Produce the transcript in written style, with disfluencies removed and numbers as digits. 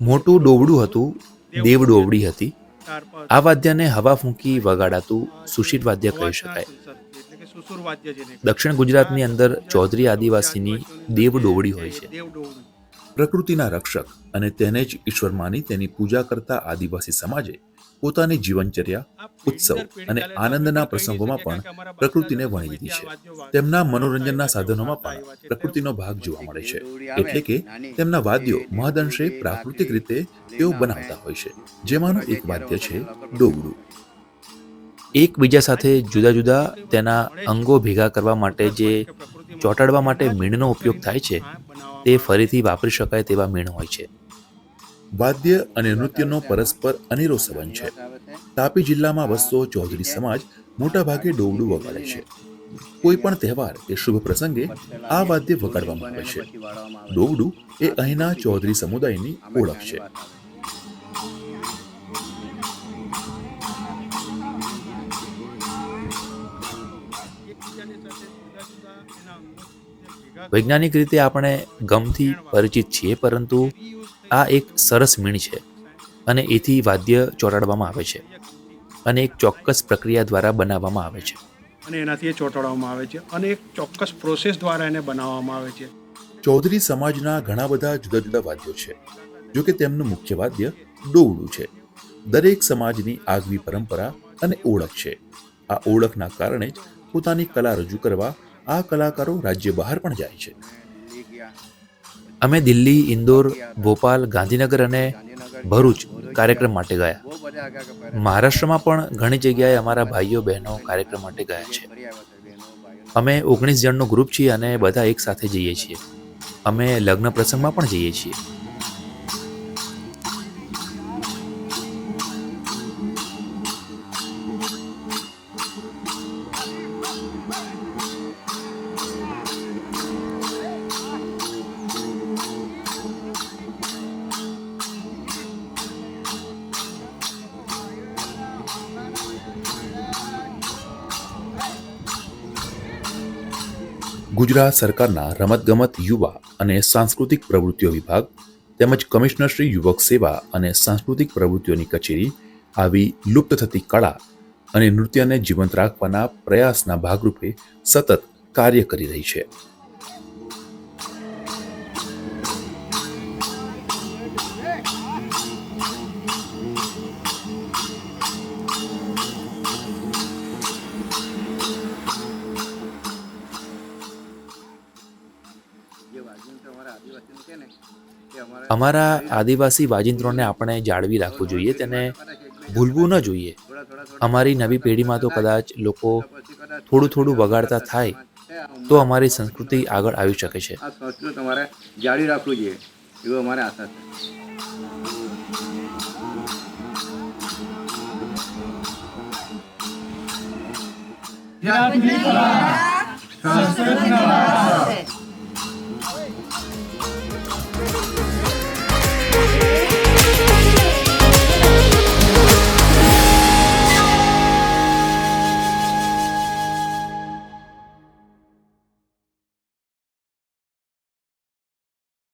મોટું ડોવડું હતું, દેવ ડોવડી હતી. આ વાદ્યને હવા ફૂંકી વગાડાતું સુશીલ વાદ્ય કહી શકાય. દક્ષિણ ગુજરાતની અંદર ચૌધરી આદિવાસીની દેવ ડોવડી હોય છે. પ્રકૃતિના રક્ષક અને તેને જ ઈશ્વર માની તેની પૂજા કરતા આદિવાસી સમાજે પોતાની જીવનચર્યા, ઉત્સવ અને આનંદના પ્રસંગોમાં પણ પ્રકૃતિને વણી લીધી છે. તેમના મનોરંજનના સાધનોમાં પણ પ્રકૃતિનો ભાગ જોવા મળે છે. એટલે કે તેમના વાદ્યો મહદઅંશે પ્રાકૃતિક રીતે તેઓ બનાવતા હોય છે, જેમાંનું એક વાદ્ય છે ડોગડું. એકબીજા સાથે જુદા જુદા તેના અંગો ભેગા કરવા માટે જે ચોંટાડવા માટે મીણનો ઉપયોગ થાય છે, તે ફરીથી વાપરી શકાય તેવા મીણ હોય છે. વાદ્ય અને નૃત્યનો પરસ્પર અનેરો સંબંધ છે. તાપી જિલ્લામાં વસતો ચૌધરી સમાજ મોટાભાગે ડોવડું વગાડે છે. કોઈ પણ તહેવાર કે શુભ પ્રસંગે આ વાદ્ય વગાડવામાં આવે છે. ડોવડું એ અહીંના ચૌધરી સમુદાયની ઓળખ છે. વૈજ્ઞાનિક રીતે આપણે ગમથી પરિચિત છીએ, પરંતુ આ એક સરસ મીણ છે અને એથી વાદ્ય ચોંટાડવામાં આવે છે અને એક ચોક્કસ પ્રક્રિયા દ્વારા બનાવવામાં આવે છે. અને એનાથી એ ચોંટાડવામાં આવે છે અને એક ચોક્કસ પ્રોસેસ દ્વારા એને બનાવવામાં આવે છે. ચૌધરી સમાજના ઘણા બધા જુદા જુદા વાદ્યો છે, જો કે તેમનું મુખ્ય વાદ્ય ડોવડું છે. દરેક સમાજની આગવી પરંપરા અને ઓળખ છે. આ ઓળખના કારણે જ પોતાની કલા રજૂ કરવા આ કલાકારો રાજ્ય બહાર પણ જાય છે. અમે દિલ્હી, ઇન્દોર, ભોપાલ, ગાંધીનગર અને ભરૂચ કાર્યક્રમ માટે ગયા. મહારાષ્ટ્રમાં પણ ઘણી જગ્યાએ અમારા ભાઈઓ બહેનો કાર્યક્રમ માટે ગયા છે. અમે 19 જણનું ગ્રુપ છીએ અને બધા એક સાથે જઈએ છીએ. અમે લગ્ન પ્રસંગમાં પણ જઈએ છીએ. ગુજરાત સરકારના રમતગમત, યુવા અને સાંસ્કૃતિક પ્રવૃત્તિઓ વિભાગ તેમજ કમિશનર શ્રી યુવક સેવા અને સાંસ્કૃતિક પ્રવૃત્તિઓની કચેરી આવી લુપ્ત થતી કળા અને નૃત્યને જીવંત રાખવાના પ્રયાસના ભાગરૂપે સતત કાર્ય કરી રહી છે. અમારા આદિવાસી વાજિંત્રોને આપણે જાળવી રાખવું જોઈએ, તેને ભૂલવું ન જોઈએ. અમારી નવી પેઢીમાં તો કદાચ લોકો થોડું થોડું વગાડતા થાય તો અમારી સંસ્કૃતિ આગળ આવી શકે છે. આ સંસ્કૃતિ તમારે જાળવી રાખવું જોઈએ એવું અમારે આશા છે.